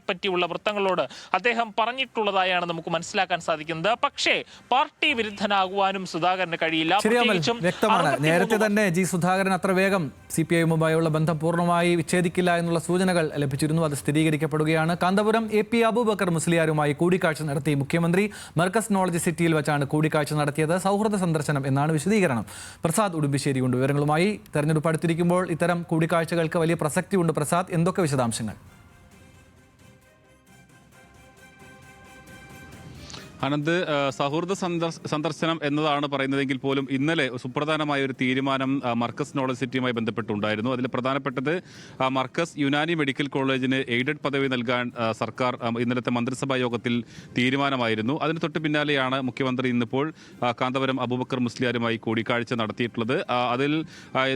പറ്റിയുള്ള വൃത്തങ്ങളോട് അദ്ദേഹം പറഞ്ഞിട്ടുള്ളതായാണ് നമുക്ക് മനസ്സിലാക്കാൻ സാധിക്കുന്നത്. പക്ഷേ പാർട്ടി വിരുദ്ധനാകുവാനും സുധാകരന് കഴിയില്ല. വ്യക്തമാണ്. നേരത്തെ തന്നെ ജി സുധാകരൻ അത്ര വേഗം CPI-യുമായുള്ള ബന്ധം പൂർണ്ണമായി വിച്ഛേദിക്കില്ല എന്നുള്ള സൂചനകൾ ലഭിച്ചിരുന്നു. അത് സ്ഥിരീകരിക്കപ്പെടുകയാണ്. കാന്തപുരം AP അബൂബക്കർ മുസ്ലിയാരുമായി കൂടിക്കാഴ്ച നടത്തി മുഖ്യമന്ത്രി മർക്കസ് നോളജ് സിറ്റിയിൽ വെച്ചാണ് കൂടിക്കാഴ്ച നടത്തിയത്. സൗഹൃദ സന്ദർശനം എന്നാണ് വിശദീകരണം. പ്രസാദ് ഉടുമ്പിശ്ശേരി കൊണ്ട് വിവരങ്ങളുമായി. തെരഞ്ഞെടുപ്പ് അടുത്തിരിക്കുമ്പോൾ ഇത്തരം കൂടിക്കാഴ്ചകൾക്ക് വലിയ പ്രസക്തിയുണ്ട്. പ്രസാദ്, എന്തൊക്കെ വിശദാംശങ്ങൾ? അനന്ത്, സൗഹൃദ സന്ദർശനം എന്നതാണ് പറയുന്നതെങ്കിൽ പോലും ഇന്നലെ സുപ്രധാനമായ ഒരു തീരുമാനം മർക്കസ് നോളജ് സിറ്റിയുമായി ബന്ധപ്പെട്ടുണ്ടായിരുന്നു. അതിൽ പ്രധാനപ്പെട്ടത് മർക്കസ് യുനാനി മെഡിക്കൽ കോളേജിന് എയ്ഡഡ് പദവി നൽകാൻ സർക്കാർ ഇന്നലത്തെ മന്ത്രിസഭാ യോഗത്തിൽ തീരുമാനമായിരുന്നു. അതിന് തൊട്ട് പിന്നാലെയാണ് മുഖ്യമന്ത്രി ഇന്നിപ്പോൾ കാന്തപുരം അബൂബക്കർ മുസ്ലിയാരുമായി കൂടിക്കാഴ്ച നടത്തിയിട്ടുള്ളത്. അതിൽ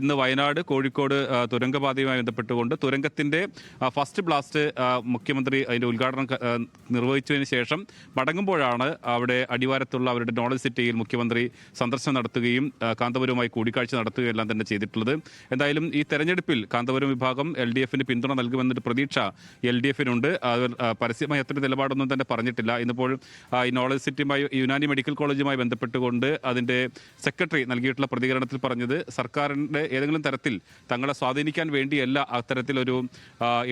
ഇന്ന് വയനാട് കോഴിക്കോട് തുരങ്കപാതയുമായി ബന്ധപ്പെട്ടുകൊണ്ട് തുരങ്കത്തിന്റെ ഫസ്റ്റ് ബ്ലാസ്റ്റ് മുഖ്യമന്ത്രി അതിന്റെ ഉദ്ഘാടനം നിർവഹിച്ചതിന് ശേഷം മടങ്ങുമ്പോഴാണ് അവിടെ അടിവാരത്തുള്ള അവരുടെ നോളജ് സിറ്റിയിൽ മുഖ്യമന്ത്രി സന്ദർശനം നടത്തുകയും കാന്തപുരവുമായി കൂടിക്കാഴ്ച നടത്തുകയും എല്ലാം തന്നെ ചെയ്തിട്ടുള്ളത്. എന്തായാലും ഈ തെരഞ്ഞെടുപ്പിൽ കാന്തപുരം വിഭാഗം LDF-ന് പിന്തുണ നൽകുമെന്നൊരു പ്രതീക്ഷ LDF-നുണ്ട്. പരസ്യമായി അത്ര നിലപാടൊന്നും തന്നെ പറഞ്ഞിട്ടില്ല. ഇന്നിപ്പോൾ ഈ നോളജ് സിറ്റിയുമായി യുനാനി മെഡിക്കൽ കോളേജുമായി ബന്ധപ്പെട്ടുകൊണ്ട് അതിൻ്റെ സെക്രട്ടറി നൽകിയിട്ടുള്ള പ്രതികരണത്തിൽ പറഞ്ഞത് സർക്കാരിൻ്റെ ഏതെങ്കിലും തരത്തിൽ തങ്ങളെ സ്വാധീനിക്കാൻ വേണ്ടിയല്ല അത്തരത്തിലൊരു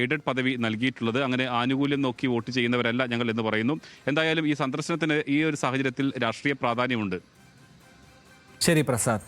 എയ്ഡഡ് പദവി നൽകിയിട്ടുള്ളത്. അങ്ങനെ ആനുകൂല്യം നോക്കി വോട്ട് ചെയ്യുന്നവരല്ല ഞങ്ങൾ എന്ന് പറയുന്നു. എന്തായാലും ഈ സന്ദർശനത്തിന് ഈ ഒരു സാഹചര്യത്തിൽ രാഷ്ട്രീയ പ്രാധാന്യമുണ്ട്. ശരി പ്രസാദ്.